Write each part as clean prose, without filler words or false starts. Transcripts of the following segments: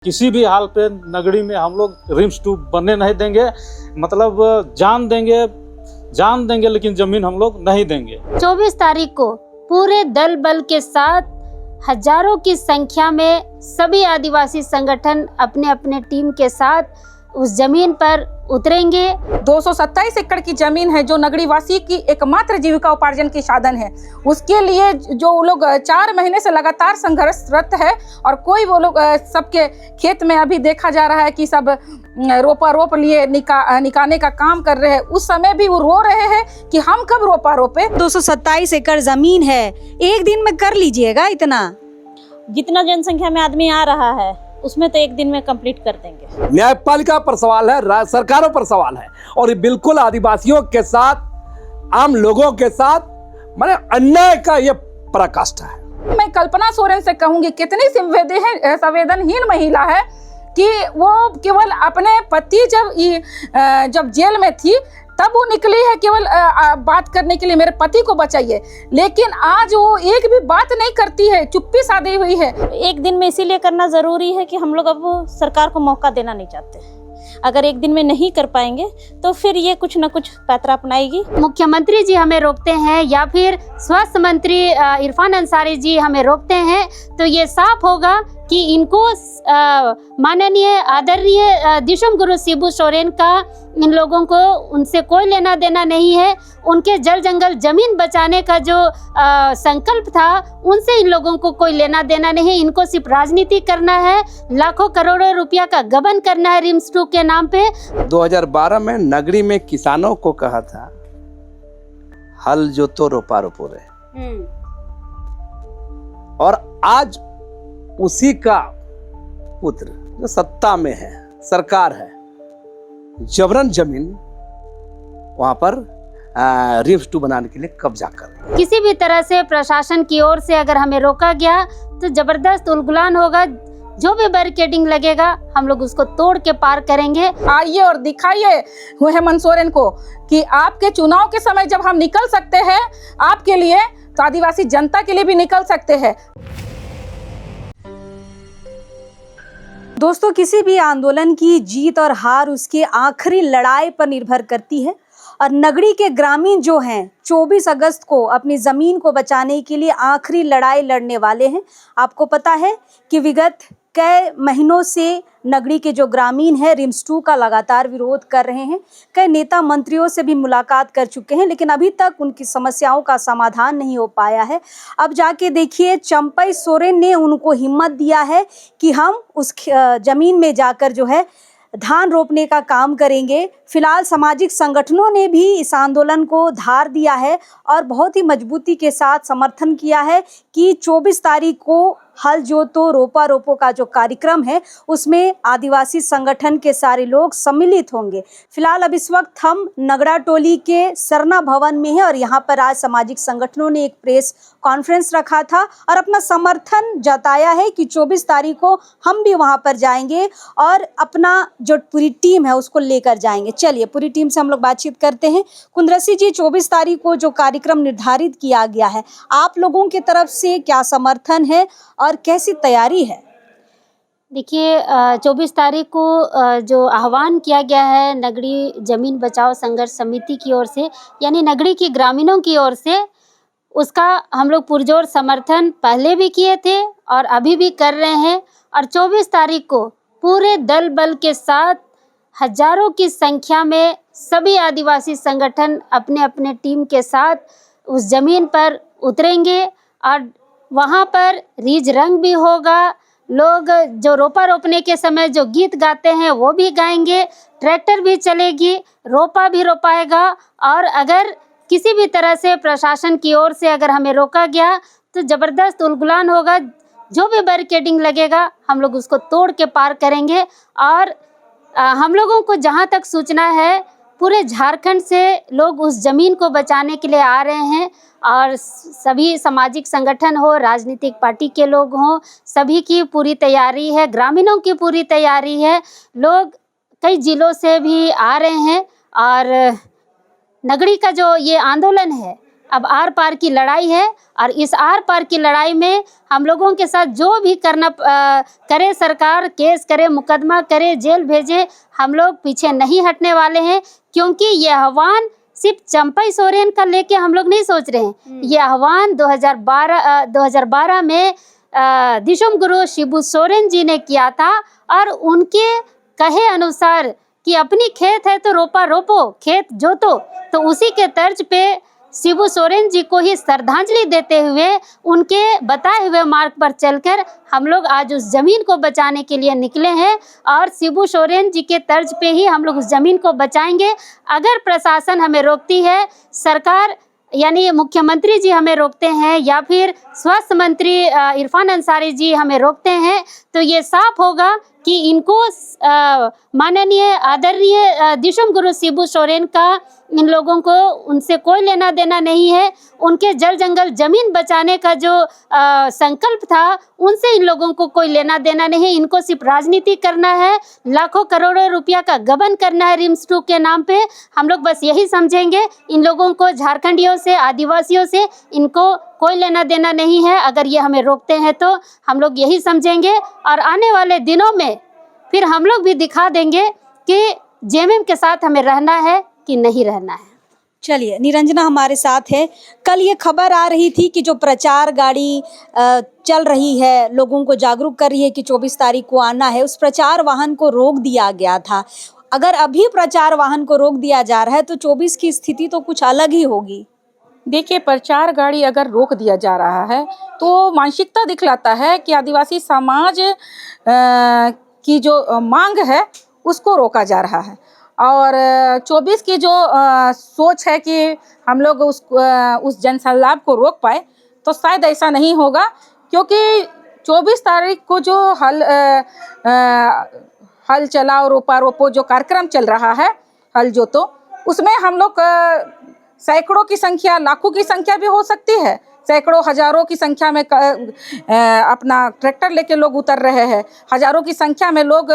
किसी भी हाल पे नगरी में हम लोग रिम्स 2 बनने नहीं देंगे। मतलब जान देंगे लेकिन जमीन हम लोग नहीं देंगे। 24 तारीख को पूरे दल बल के साथ हजारों की संख्या में सभी आदिवासी संगठन अपने अपने टीम के साथ उस जमीन पर उतरेंगे। 227 एकड़ की जमीन है जो नगरीवासी की एकमात्र जीविका उपार्जन की साधन है। उसके लिए जो लोग 4 महीने से लगातार संघर्षरत है और कोई वो लोग सबके खेत में अभी देखा जा रहा है कि सब रोप लिए निकालने का काम कर रहे हैं। उस समय भी वो रो रहे हैं कि हम कब रोपे। 227 एकड़ जमीन है, एक दिन में कर लीजिएगा। इतना जितना जनसंख्या में आदमी आ रहा है उसमें तो एक दिन में कंप्लीट कर देंगे। न्यायपालिका पर सवाल है, राज्य सरकारों पर सवाल है और ये बिल्कुल आदिवासियों के साथ, आम लोगों के साथ माने अन्याय का ये पराकाष्ठा है। मैं कल्पना सोरेन से कहूंगी कितनी संवेदनहीन महिला है कि वो केवल अपने पति जब जेल में थी तब वो निकली है केवल बात करने के लिए, मेरे पति को बचाइए, लेकिन आज वो एक भी बात नहीं करती है, चुप्पी साधी हुई है। एक दिन में इसीलिए करना जरूरी है कि हम लोग अब सरकार को मौका देना नहीं चाहते। अगर एक दिन में नहीं कर पाएंगे तो फिर ये कुछ न कुछ पैतरा अपनाएगी। मुख्यमंत्री जी हमें रोकते हैं या फिर स्वास्थ्य मंत्री इरफान अंसारी जी हमें रोकते हैं तो ये साफ होगा कि इनको माननीय आदरणीय दिशम गुरु शिबू सोरेन का इन लोगों को उनसे कोई लेना देना नहीं है। उनके जल जंगल जमीन बचाने का जो संकल्प था उनसे इन लोगों को कोई लेना देना नहीं। इनको सिर्फ राजनीति करना है, लाखों करोड़ों रुपया का गबन करना है रिम्स 2 के नाम पे। 2012 में नगरी में किसानों को कहा था हल जोतो रोपा रोपो रहे, और आज उसी का पुत्र जो सत्ता में है, सरकार है, जबरन जमीन वहां पर रिम्स 2 बनाने के लिए कब्जा कर रही है। किसी भी तरह से प्रशासन की ओर से अगर हमें रोका गया तो जबरदस्त उलगुलान होगा। जो भी बैरिकेडिंग लगेगा हम लोग उसको तोड़ के पार करेंगे। आइए और दिखाइए हेमंत सोरेन को कि आपके चुनाव के समय जब हम निकल सकते हैं आपके लिए, तो आदिवासी जनता के लिए भी निकल सकते हैं। दोस्तों, किसी भी आंदोलन की जीत और हार उसके आखिरी लड़ाई पर निर्भर करती है और नगरी के ग्रामीण जो हैं 24 अगस्त को अपनी ज़मीन को बचाने के लिए आखिरी लड़ाई लड़ने वाले हैं। आपको पता है कि विगत कई महीनों से नगरी के जो ग्रामीण हैं रिम्स 2 का लगातार विरोध कर रहे हैं। कई नेता मंत्रियों से भी मुलाकात कर चुके हैं लेकिन अभी तक उनकी समस्याओं का समाधान नहीं हो पाया है। अब जाके देखिए चंपई सोरेन ने उनको हिम्मत दिया है कि हम उस ज़मीन में जाकर जो है धान रोपने का काम करेंगे। फिलहाल सामाजिक संगठनों ने भी इस आंदोलन को धार दिया है और बहुत ही मजबूती के साथ समर्थन किया है कि 24 तारीख को हल जोतो रोपा रोपो का जो कार्यक्रम है उसमें आदिवासी संगठन के सारे लोग सम्मिलित होंगे। फिलहाल अब इस वक्त हम नगड़ा टोली के सरना भवन में हैं और यहाँ पर आज सामाजिक संगठनों ने एक प्रेस कॉन्फ्रेंस रखा था और अपना समर्थन जताया है कि 24 तारीख को हम भी वहाँ पर जाएंगे और अपना जो पूरी टीम है उसको लेकर जाएंगे। चलिए पूरी टीम से हम लोग बातचीत करते हैं। कुंद्रसी जी, 24 तारीख को जो कार्यक्रम निर्धारित किया गया है, आप लोगों की तरफ से क्या समर्थन है और कैसी तैयारी है? देखिए 24 तारीख को जो आह्वान किया गया है नगरी जमीन बचाओ संघर्ष समिति की ओर से, यानी नगरी के ग्रामीणों की ओर से, उसका हम लोग पुरजोर समर्थन पहले भी किए थे और अभी भी कर रहे हैं। और 24 तारीख को पूरे दल बल के साथ हजारों की संख्या में सभी आदिवासी संगठन अपने अपने टीम के साथ उस जमीन पर उतरेंगे और वहाँ पर रीज रंग भी होगा। लोग जो रोपा रोपने के समय जो गीत गाते हैं वो भी गाएंगे, ट्रैक्टर भी चलेगी, रोपा भी रोपाएगा। और अगर किसी भी तरह से प्रशासन की ओर से अगर हमें रोका गया तो ज़बरदस्त उलगुलान होगा। जो भी बैरिकेडिंग लगेगा हम लोग उसको तोड़ के पार करेंगे। और हम लोगों को जहाँ तक सूचना है पूरे झारखंड से लोग उस ज़मीन को बचाने के लिए आ रहे हैं और सभी सामाजिक संगठन हो, राजनीतिक पार्टी के लोग हों, सभी की पूरी तैयारी है, ग्रामीणों की पूरी तैयारी है। लोग कई जिलों से भी आ रहे हैं और नगरी का जो ये आंदोलन है अब आर पार की लड़ाई है और इस आर पार की लड़ाई में हम लोगों के साथ जो भी करना करे सरकार, केस करे, मुकदमा करे, जेल भेजे, हम लोग पीछे नहीं हटने वाले हैं। क्योंकि ये आह्वान सिर्फ चंपई सोरेन का लेके हम लोग नहीं सोच रहे हैं। ये आह्वान 2012 में दिशुम गुरु शिबू सोरेन जी ने किया था और उनके कहे अनुसार कि अपनी खेत है तो रोपा रोपो, खेत जोतो, तो उसी के तर्ज पे शिबू सोरेन जी को ही श्रद्धांजलि देते हुए उनके बताए हुए मार्ग पर चलकर हम लोग आज उस जमीन को बचाने के लिए निकले हैं और शिबू सोरेन जी के तर्ज पे ही हम लोग उस जमीन को बचाएंगे। अगर प्रशासन हमें रोकती है, सरकार यानी मुख्यमंत्री जी हमें रोकते हैं या फिर स्वास्थ्य मंत्री इरफान अंसारी जी हमें रोकते हैं, तो ये साफ होगा कि इनको माननीय आदरणीय दिशुम गुरु शिबू सोरेन का इन लोगों को उनसे कोई लेना देना नहीं है। उनके जल जंगल जमीन बचाने का जो संकल्प था उनसे इन लोगों को कोई लेना देना नहीं है। इनको सिर्फ राजनीति करना है, लाखों करोड़ों रुपया का गबन करना है रिम्स 2 के नाम पे। हम लोग बस यही समझेंगे, इन लोगों को झारखंडियों से, आदिवासियों से इनको कोई लेना देना नहीं है। अगर ये हमें रोकते हैं तो हम लोग यही समझेंगे और आने वाले दिनों में फिर हम लोग भी दिखा देंगे कि जेएमएम के साथ हमें रहना है कि नहीं रहना है। चलिए, निरंजना हमारे साथ है। कल ये खबर आ रही थी कि जो प्रचार गाड़ी चल रही है, लोगों को जागरूक कर रही है कि 24 तारीख को आना है, उस प्रचार वाहन को रोक दिया गया था। अगर अभी प्रचार वाहन को रोक दिया जा रहा है तो 24 की स्थिति तो कुछ अलग ही होगी। देखिए, प्रचार गाड़ी अगर रोक दिया जा रहा है तो मानसिकता दिखलाता है कि आदिवासी समाज की जो मांग है उसको रोका जा रहा है। और 24 की जो सोच है कि हम लोग उस जनसैलाब को रोक पाए, तो शायद ऐसा नहीं होगा। क्योंकि 24 तारीख को जो हल चलाओ रोपा रोपो जो कार्यक्रम चल रहा है, हल जोतो, उसमें हम लोग सैकड़ों की संख्या, लाखों की संख्या भी हो सकती है, सैकड़ों हजारों की संख्या में अपना ट्रैक्टर लेके लोग उतर रहे हैं। हजारों की संख्या में लोग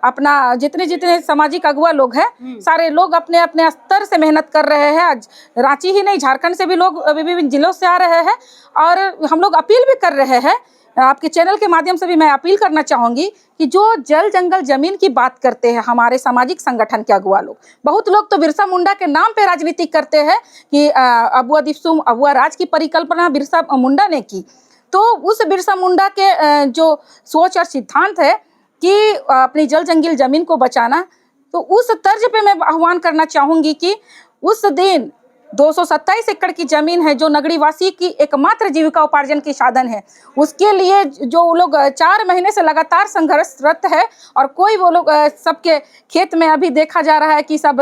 अपना जितने सामाजिक अगुवा लोग हैं, सारे लोग अपने अपने स्तर से मेहनत कर रहे हैं। आज रांची ही नहीं, झारखंड से भी लोग विभिन्न जिलों से आ रहे हैं। और हम लोग अपील भी कर रहे हैं, आपके चैनल के माध्यम से भी मैं अपील करना चाहूँगी कि जो जल जंगल जमीन की बात करते हैं हमारे सामाजिक संगठन के अगुवा लोग, बहुत लोग तो बिरसा मुंडा के नाम पे राजनीति करते हैं कि अबुआ दिसुम अबुआ राज की परिकल्पना बिरसा मुंडा ने की। तो उस बिरसा मुंडा के जो सोच और सिद्धांत है कि अपनी जल जंगल जमीन को बचाना, तो उस तर्ज पे मैं आह्वान करना चाहूँगी कि उस दिन 227 एकड़ की जमीन है जो नगरीवासी की एकमात्र जीविका उपार्जन की साधन है, उसके लिए जो लोग 4 महीने से लगातार संघर्षरत है। और कोई वो लोग सबके खेत में अभी देखा जा रहा है कि सब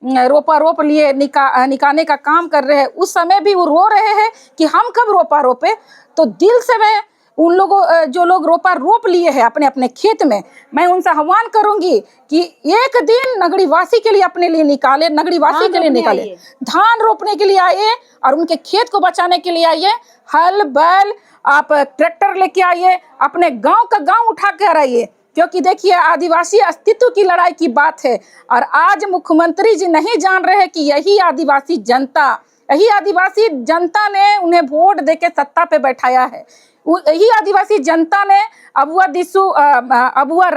रोपा रोप लिए निकालने का काम कर रहे हैं, उस समय भी वो रो रहे हैं कि हम कब रोपा रोपे। तो दिल से मैं उन लोगों जो लोग रोपा रोप लिए हैं अपने अपने खेत में, मैं उनसे आह्वान करूंगी कि एक दिन नगरीवासी के लिए अपने लिए निकाले, नगरीवासी के लिए निकाले, धान रोपने के लिए आइए और उनके खेत को बचाने के लिए आइए। हल बैल आप ट्रैक्टर लेके आइए, अपने गांव का गांव उठा कर आइए। क्योंकि देखिए, आदिवासी अस्तित्व की लड़ाई की बात है और आज मुख्यमंत्री जी नहीं जान रहे कि यही आदिवासी जनता ने उन्हें वोट देके सत्ता पे बैठाया है। यही आदिवासी जनता ने अबुआ दिसु अबुआ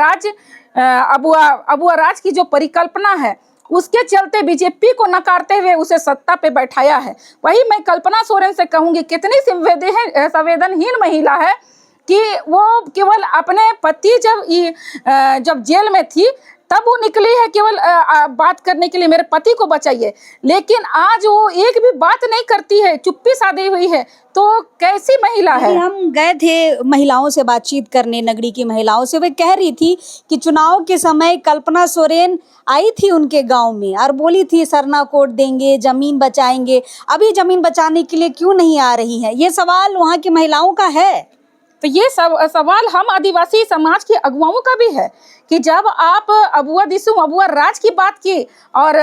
राज की जो परिकल्पना है उसके चलते बीजेपी को नकारते हुए उसे सत्ता पे बैठाया है। वही मैं कल्पना सोरेन से कहूंगी, कितनी संवेदनहीन महिला है कि वो केवल अपने पति जब जेल में थी तब वो निकली है केवल बात करने के लिए, मेरे पति को बचाइए, लेकिन आज वो एक भी बात नहीं करती है, चुप्पी साधी हुई है। तो कैसी महिला है। हम गए थे महिलाओं से बातचीत करने, नगरी की महिलाओं से, वे कह रही थी कि चुनाव के समय कल्पना सोरेन आई थी उनके गांव में और बोली थी सरना कोड देंगे, जमीन बचाएंगे। अभी जमीन बचाने के लिए क्यों नहीं आ रही हैं? ये सवाल वहाँ की महिलाओं का है। तो ये सब सवाल हम आदिवासी समाज के अगुवाओं का भी है कि जब आप अबुआ दिसुम अबुआ राज की बात की और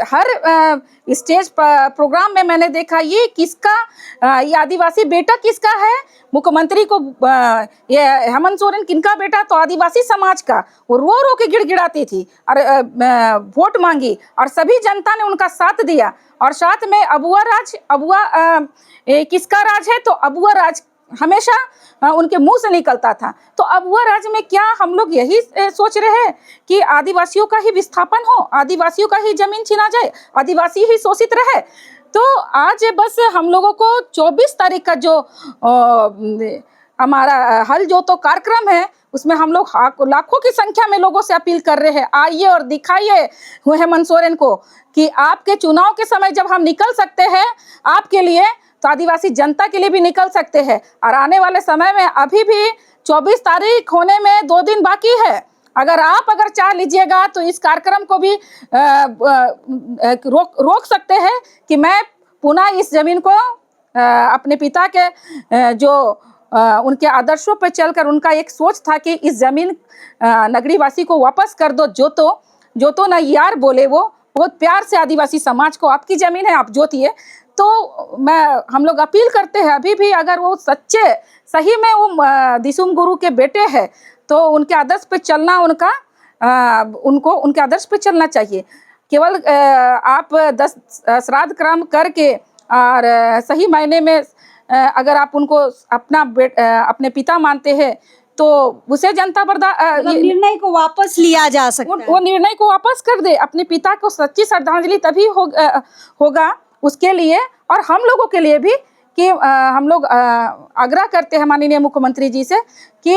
हर स्टेज प्रोग्राम में मैंने देखा ये किसका ये आदिवासी बेटा किसका है, मुख्यमंत्री को ये हेमंत सोरेन किनका बेटा, तो आदिवासी समाज का। वो रो रो के गिड़गिड़ाती थी और वोट मांगी और सभी जनता ने उनका साथ दिया। और साथ में अबुआ राज, अबुआ किसका राज है, तो अबुआ राज हमेशा उनके मुंह से निकलता था। तो अबुआ राज में क्या हम लोग यही सोच रहे हैं कि आदिवासियों का ही विस्थापन हो, आदिवासियों का ही जमीन छीना जाए, आदिवासी ही शोषित रहे? तो आज बस हम लोगों को 24 तारीख का जो हमारा हल जो तो कार्यक्रम है उसमें हम लोग लाखों की संख्या में लोगों से अपील कर रहे हैं, आइए और दिखाइए हेमंत सोरेन को कि आपके चुनाव के समय जब हम निकल सकते हैं आपके लिए, तो आदिवासी जनता के लिए भी निकल सकते हैं। और आने वाले समय में अभी भी 24 तारीख होने में 2 दिन बाकी है। अगर चाह लीजिएगा तो इस कार्यक्रम को भी रोक सकते हैं कि मैं पुनः इस जमीन को अपने पिता के जो उनके आदर्शों पर चलकर, उनका एक सोच था कि इस जमीन नगरीवासी को वापस कर दो, जो तो ना यार बोले, वो बहुत प्यार से आदिवासी समाज को आपकी जमीन है आप जोतिए। तो हम लोग अपील करते हैं अभी भी, अगर वो सही में वो दिसुम गुरु के बेटे हैं तो उनके आदर्श पे चलना, उनको उनके आदर्श पे चलना चाहिए। केवल आप 10 श्राद्ध कर्म करके और सही मायने में अगर आप उनको अपने पिता मानते हैं तो उसे जनता निर्णय को वापस लिया जा सकता है। वो निर्णय को वापस कर दे। अपने पिता को सच्ची श्रद्धांजलि तभी होगा उसके लिए और हम लोगों के लिए भी कि हम लोग आग्रह करते हैं माननीय मुख्यमंत्री जी से कि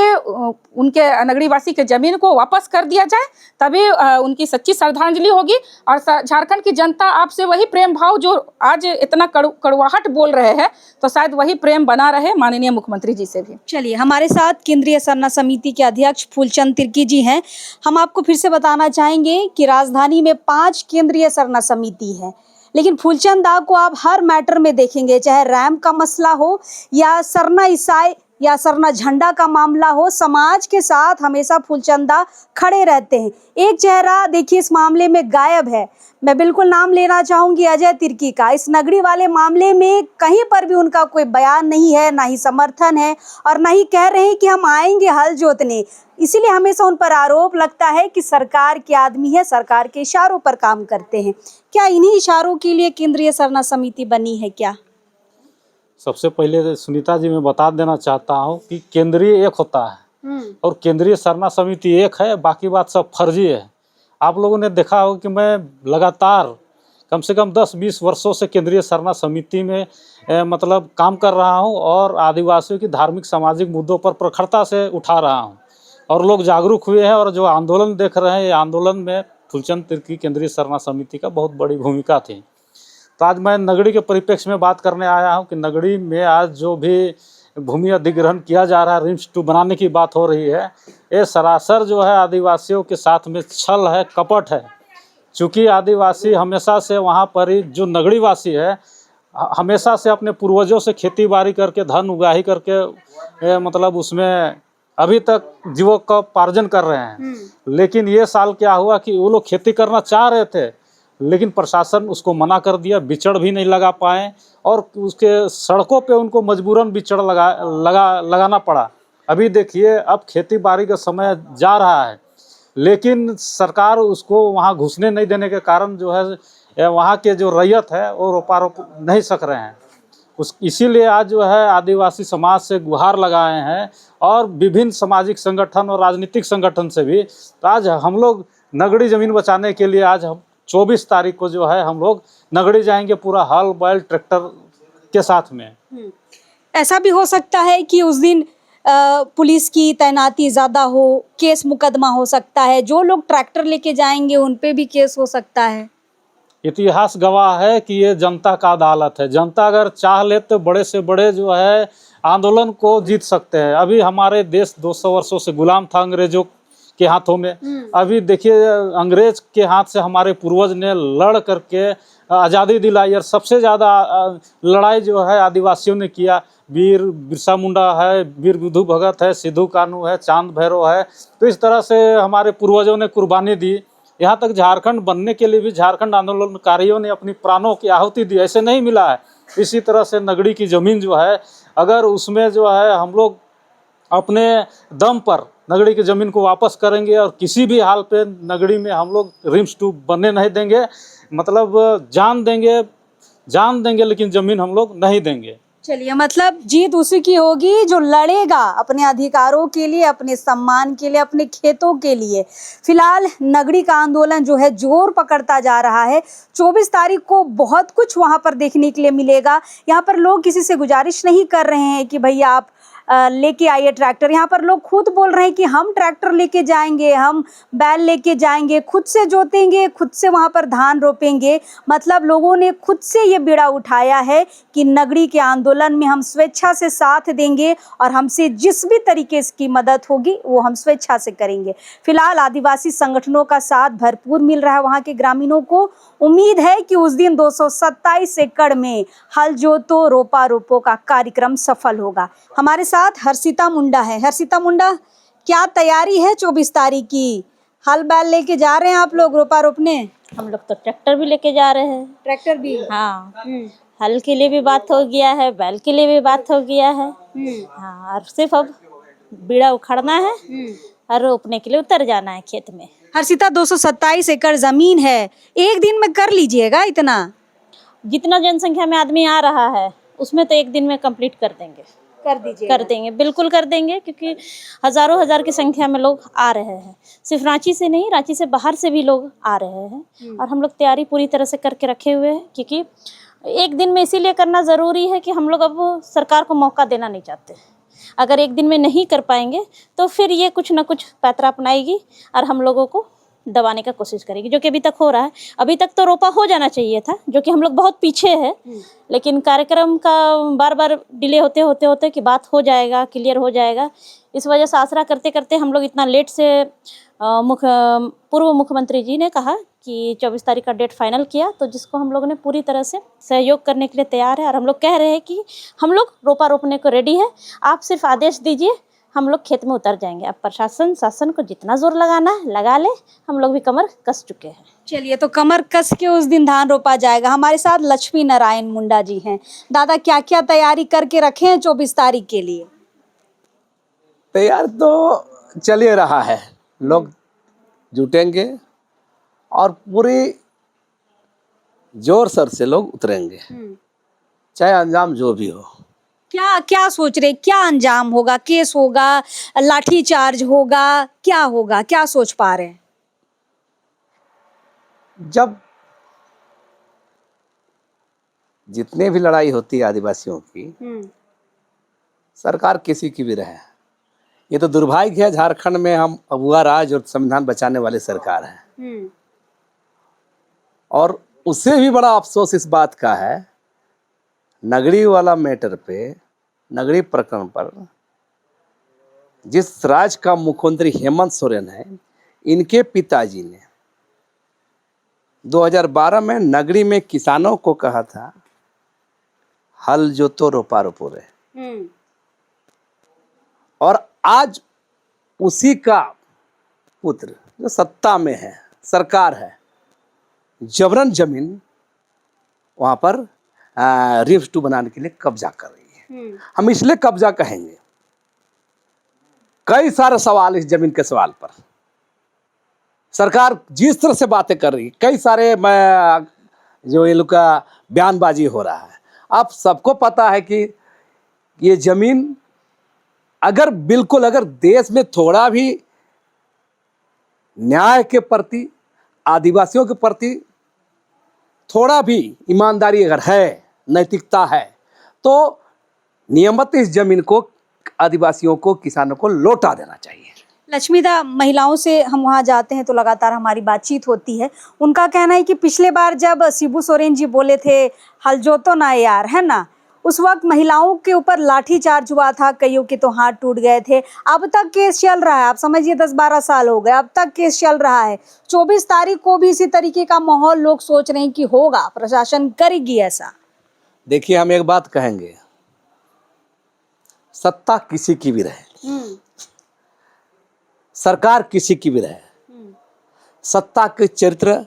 उनके नगरीवासी के जमीन को वापस कर दिया जाए, तभी उनकी सच्ची श्रद्धांजलि होगी। और झारखंड की जनता आपसे वही प्रेम भाव जो आज इतना कड़वाहट बोल रहे हैं, तो शायद वही प्रेम बना रहे माननीय मुख्यमंत्री जी से भी। चलिए, हमारे साथ केंद्रीय सरना समिति के अध्यक्ष फूलचंद तिर्की जी हैं। हम आपको फिर से बताना चाहेंगे कि राजधानी में 5 केंद्रीय सरना समिति है, लेकिन फूलचंद दा को आप हर मैटर में देखेंगे, चाहे रैम का मसला हो या सरना ईसाई या सरना झंडा का मामला हो, समाज के साथ हमेशा फूलचंद दा खड़े रहते हैं। एक चेहरा देखिए इस मामले में गायब है। मैं बिल्कुल नाम लेना चाहूँगी अजय तिर्की का। इस नगरी वाले मामले में कहीं पर भी उनका कोई बयान नहीं है, ना ही समर्थन है और ना ही कह रहे हैं कि हम आएंगे हल जोतने। इसीलिए हमेशा उन पर आरोप लगता है कि सरकार के आदमी है, सरकार के इशारों पर काम करते हैं। क्या इन्हीं इशारों के लिए केंद्रीय सरना समिति बनी है क्या? सबसे पहले सुनीता जी मैं बता देना चाहता हूँ कि केंद्रीय एक होता है और केंद्रीय सरना समिति एक है, बाकी बात सब फर्जी है। आप लोगों ने देखा हो कि मैं लगातार कम से कम 10-20 वर्षों से केंद्रीय सरना समिति में मतलब काम कर रहा हूँ और आदिवासियों की धार्मिक सामाजिक मुद्दों पर प्रखरता से उठा रहा हूँ और लोग जागरूक हुए हैं। और जो आंदोलन देख रहे हैं, ये आंदोलन में फूलचंद तिर्की केंद्रीय सरना समिति का बहुत बड़ी भूमिका थी। तो आज मैं नगड़ी के परिप्रेक्ष्य में बात करने आया हूँ कि नगड़ी में आज जो भी भूमि अधिग्रहण किया जा रहा है, रिम्स 2 बनाने की बात हो रही है, ये सरासर जो है आदिवासियों के साथ में छल है, कपट है। चूँकि आदिवासी हमेशा से वहाँ पर ही जो नगरीवासी है हमेशा से अपने पूर्वजों से खेती बाड़ी करके धन उगाही करके मतलब उसमें अभी तक जीवकोपार्जन कर रहे हैं। लेकिन ये साल क्या हुआ कि वो लोग खेती करना चाह रहे थे लेकिन प्रशासन उसको मना कर दिया, बिचड़ भी नहीं लगा पाए और उसके सड़कों पे उनको मजबूरन बिचड़ लगाना पड़ा। अभी देखिए अब खेती बाड़ी का समय जा रहा है लेकिन सरकार उसको वहाँ घुसने नहीं देने के कारण जो है वहाँ के जो रैयत है वो रोप नहीं सक रहे हैं। इसीलिए आज जो है आदिवासी समाज से गुहार लगाए हैं और विभिन्न सामाजिक संगठन और राजनीतिक संगठन से भी। तो आज हम लोग नगड़ी ज़मीन बचाने के लिए आज हम 24 तारीख को जो है हम लोग नगड़ी जाएंगे पूरा हल बैल ट्रैक्टर के साथ में। ऐसा भी हो सकता है कि उस दिन पुलिस की तैनाती ज़्यादा हो, केस मुकदमा हो सकता है, जो लोग ट्रैक्टर लेके जाएंगे उन पे भी केस हो सकता है। इतिहास गवाह है कि ये जनता का अदालत है। जनता अगर चाह ले तो बड़े से बड़े जो है आंदोलन को जीत सकते हैं। अभी हमारे देश 200 वर्षों से गुलाम था अंग्रेजों के हाथों में। अभी देखिए अंग्रेज के हाथ से हमारे पूर्वज ने लड़ करके आज़ादी दिलाई, और सबसे ज़्यादा लड़ाई जो है आदिवासियों ने किया। वीर बिरसा मुंडा है, वीर बुद्धू भगत है, सिद्धू कान्हू है, चांद भैरव है। तो इस तरह से हमारे पूर्वजों ने कुर्बानी दी। यहाँ तक झारखंड बनने के लिए भी झारखंड आंदोलनकारियों ने अपनी प्राणों की आहुति दी, ऐसे नहीं मिला है। इसी तरह से नगड़ी की ज़मीन जो है, अगर उसमें जो है हम लोग अपने दम पर नगड़ी की ज़मीन को वापस करेंगे और किसी भी हाल पे नगड़ी में हम लोग रिम्स 2 बनने नहीं देंगे। मतलब जान देंगे लेकिन ज़मीन हम लोग नहीं देंगे। चलिए, मतलब जीत उसी की होगी जो लड़ेगा अपने अधिकारों के लिए, अपने सम्मान के लिए, अपने खेतों के लिए। फिलहाल नगड़ी का आंदोलन जो है जोर पकड़ता जा रहा है। 24 तारीख को बहुत कुछ वहां पर देखने के लिए मिलेगा। यहाँ पर लोग किसी से गुजारिश नहीं कर रहे हैं कि भैया आप लेके आइए ट्रैक्टर। यहाँ पर लोग खुद बोल रहे हैं कि हम ट्रैक्टर लेके जाएंगे, हम बैल लेके जाएंगे, खुद से जोतेंगे, खुद से वहाँ पर धान रोपेंगे। मतलब लोगों ने खुद से ये बीड़ा उठाया है कि नगड़ी के आंदोलन में हम स्वेच्छा से साथ देंगे और हमसे जिस भी तरीके की मदद होगी वो हम स्वेच्छा से करेंगे। फिलहाल आदिवासी संगठनों का साथ भरपूर मिल रहा है वहाँ के ग्रामीणों को। उम्मीद है कि उस दिन 227 एकड़ में हल जोतो रोपा रोपो का कार्यक्रम सफल होगा। हमारे साथ हर्षिता मुंडा है। हर्षिता मुंडा, क्या तैयारी है 24 तारीख की? हल बैल लेके जा रहे हैं आप लोग रोपा रोपने? हम लोग तो ट्रैक्टर भी लेके जा रहे हैं। ट्रैक्टर भी? हाँ, हल के लिए भी बात हो गया है, बैल के लिए भी बात हो गया है। हाँ, और सिर्फ अब बीड़ा उखाड़ना है और रोपने के लिए उतर जाना है खेत में। हर्षिता, 227 एकड़ जमीन है, एक दिन में कर लीजिएगा इतना? जितना जनसंख्या में आदमी आ रहा है उसमें तो एक दिन में कंप्लीट कर देंगे। कर दीजिए? कर देंगे, बिल्कुल कर देंगे, क्योंकि हजारों हजार की संख्या में लोग आ रहे हैं। सिर्फ रांची से नहीं, रांची से बाहर से भी लोग आ रहे हैं। और हम लोग तैयारी पूरी तरह से करके रखे हुए हैं, क्योंकि एक दिन में इसीलिए करना ज़रूरी है कि हम लोग अब सरकार को मौका देना नहीं चाहते। अगर एक दिन में नहीं कर पाएंगे तो फिर ये कुछ ना कुछ पैतरा अपनाएगी और हम लोगों को दबाने का कोशिश करेगी, जो कि अभी तक हो रहा है। अभी तक तो रोपा हो जाना चाहिए था, जो कि हम लोग बहुत पीछे है, लेकिन कार्यक्रम का बार बार डिले होते कि बात हो जाएगा, क्लियर हो जाएगा, इस वजह से आसरा करते करते हम लोग इतना लेट से पूर्व मुख्यमंत्री जी ने कहा कि 24 तारीख का डेट फाइनल किया, तो जिसको हम लोगों ने पूरी तरह से सहयोग करने के लिए तैयार है। और हम लोग कह रहे हैं कि हम लोग रोपा रोपने को रेडी है, आप सिर्फ आदेश दीजिए, हम लोग खेत में उतर जाएंगे। अब प्रशासन शासन को जितना जोर लगाना है लगा ले, हम लोग भी कमर कस चुके हैं। चलिए, तो कमर कस के उस दिन धान रोपा जाएगा। हमारे साथ लक्ष्मी नारायण मुंडा जी हैं। दादा, क्या क्या तैयारी करके रखे हैं 24 तारीख के लिए? तैयार तो चल ही रहा है, लोग जुटेंगे और पूरी जोर शोर से लोग उतरेंगे, चाहे अंजाम जो भी हो। क्या क्या सोच रहे, क्या अंजाम होगा? केस होगा, लाठी चार्ज होगा, क्या होगा, क्या सोच पा रहे हैं? जब जितने भी लड़ाई होती है आदिवासियों की, सरकार किसी की भी रहे, ये तो दुर्भाग्य है झारखंड में हम अगुआ राज और संविधान बचाने वाली सरकार है। और उससे भी बड़ा अफसोस इस बात का है, नगड़ी वाला मैटर पे, नगड़ी प्रकरण पर जिस राज्य का मुख्यमंत्री हेमंत सोरेन है, इनके पिताजी ने 2012 में नगड़ी में किसानों को कहा था हल जोतो रोपा रोपो रे, और आज उसी का पुत्र जो सत्ता में है, सरकार है, जबरन जमीन वहां पर रिम्स 2 बनाने के लिए कब्जा कर रही है। हम इसलिए कब्जा कहेंगे, कई सारे सवाल इस जमीन के सवाल पर सरकार जिस तरह से बातें कर रही है, कई सारे जो ये लोग का बयानबाजी हो रहा है। अब सबको पता है कि ये जमीन अगर देश में थोड़ा भी न्याय के प्रति, आदिवासियों के प्रति थोड़ा भी ईमानदारी अगर है, नैतिकता है, तो नियमित इस जमीन को आदिवासियों को, किसानों को लौटा देना चाहिए। लक्ष्मीदा, महिलाओं से हम वहाँ जाते हैं तो लगातार हमारी बातचीत होती है। उनका कहना है कि पिछले बार जब शिबू सोरेन जी बोले थे हल जोतो ना यार, है ना, उस वक्त महिलाओं के ऊपर लाठीचार्ज हुआ था, कईयों के तो हाथ टूट गए थे। अब तक केस चल रहा है, आप समझिए 10-12 साल हो गए, अब तक केस चल रहा है। 24 तारीख को भी इसी तरीके का माहौल लोग सोच रहे हैं कि होगा, प्रशासन करेगी ऐसा। देखिए, हम एक बात कहेंगे, सत्ता किसी की भी रहे, सरकार किसी की भी रहे, सत्ता के चरित्र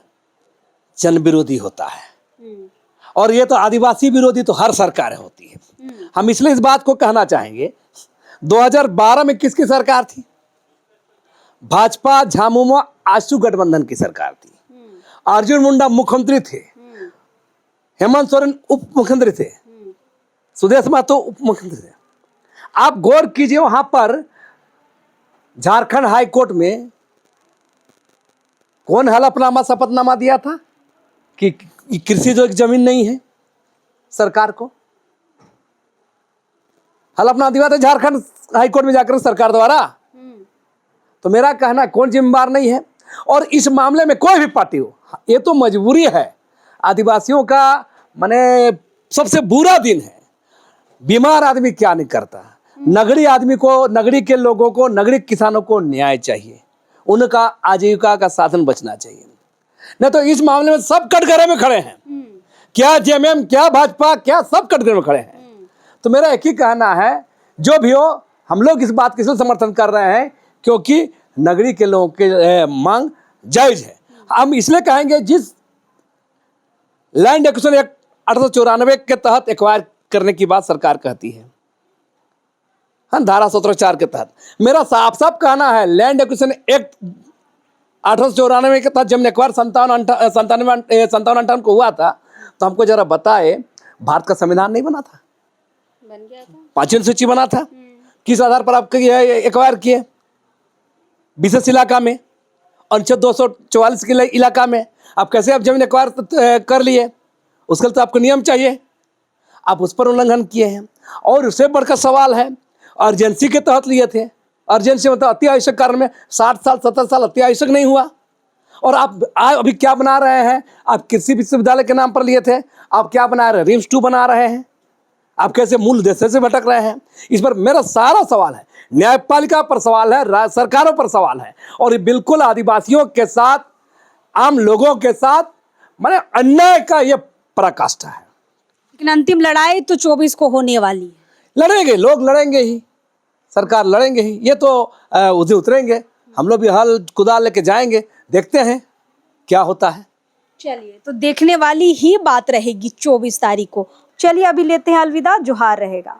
जन विरोधी होता है। और ये तो आदिवासी विरोधी तो हर सरकार होती है। हम इसलिए इस बात को कहना चाहेंगे, 2012 में किसकी सरकार थी? भाजपा झामुमो आशु गठबंधन की सरकार थी। अर्जुन मुंडा मुख्यमंत्री थे, हेमंत सोरेन उप मुख्यमंत्री थे, सुदेश महतो उप मुख्यमंत्री थे। आप गौर कीजिए, वहां पर झारखंड हाई कोर्ट में कौन हलफनामा शपथनामा दिया था कि कृषि जो एक जमीन नहीं है सरकार को? हलफनामा दिया था झारखंड हाई कोर्ट में जाकर सरकार द्वारा। तो मेरा कहना, कौन जिम्मेदार नहीं है? और इस मामले में कोई भी पार्टी हो, ये तो मजबूरी है आदिवासियों का, माने सबसे बुरा दिन है। बीमार आदमी क्या नहीं करता? नगरी आदमी को, नगरी के लोगों को, नगरी किसानों को न्याय चाहिए, उनका आजीविका का साधन बचना चाहिए। नहीं तो इस मामले में सब कटघरे में खड़े हैं, क्या जेएमएम, क्या भाजपा, क्या सब कटघरे में खड़े हैं। तो मेरा एक ही कहना है, जो भी हो, हम लोग इस बात के लिए समर्थन कर रहे हैं क्योंकि नगरी के लोगों के मांग जायज है। हम इसलिए कहेंगे, जिस लैंड एक्विजिशन एक्ट 1894 के तहत एक्वायर करने की बात सरकार कहती है, हाँ, धारा 17(4) के तहत, मेरा साफ साफ कहना है, लैंड एक्विजिशन एक्ट 1894 के तहत जब एक्वायर 57-58 को हुआ था, तो हमको जरा बताए, भारत का संविधान नहीं बना था, बन गया था, 5वीं सूची बना था। किस आधार पर आप एक्वायर किए? विशेष इलाका में, अनुच्छेद 244 के इलाका में आप कैसे आप जमीन एक्वायर कर लिए? उसके लिए तो आपको नियम चाहिए, आप उस पर उल्लंघन किए हैं। और उससे बढ़कर सवाल है, अर्जेंसी के तहत लिए थे, अर्जेंसी मतलब अति आवश्यक कारण में 60 साल 70 साल अति आवश्यक नहीं हुआ। और आप अभी क्या बना रहे हैं? आप कृषि विश्वविद्यालय के नाम पर लिए थे, आप क्या बना रहे हैं? रिम्स 2 बना रहे हैं। आप कैसे मूल उद्देश्य से भटक रहे हैं? इस पर मेरा सारा सवाल है, न्यायपालिका पर सवाल है, राज्य सरकारों पर सवाल है, और ये बिल्कुल आदिवासियों के साथ, आम लोगों के साथ माने अन्याय का ये पराकाष्ठा है। लेकिन अंतिम लड़ाई तो 24 को होने वाली है। लड़ेंगे, लोग लड़ेंगे ही, सरकार लड़ेंगे ही, ये तो उधर उतरेंगे, हम लोग भी हल कुदाल लेके जाएंगे, देखते हैं क्या होता है। चलिए, तो देखने वाली ही बात रहेगी 24 तारीख को। चलिए, अभी लेते हैं अलविदा, जोहार रहेगा।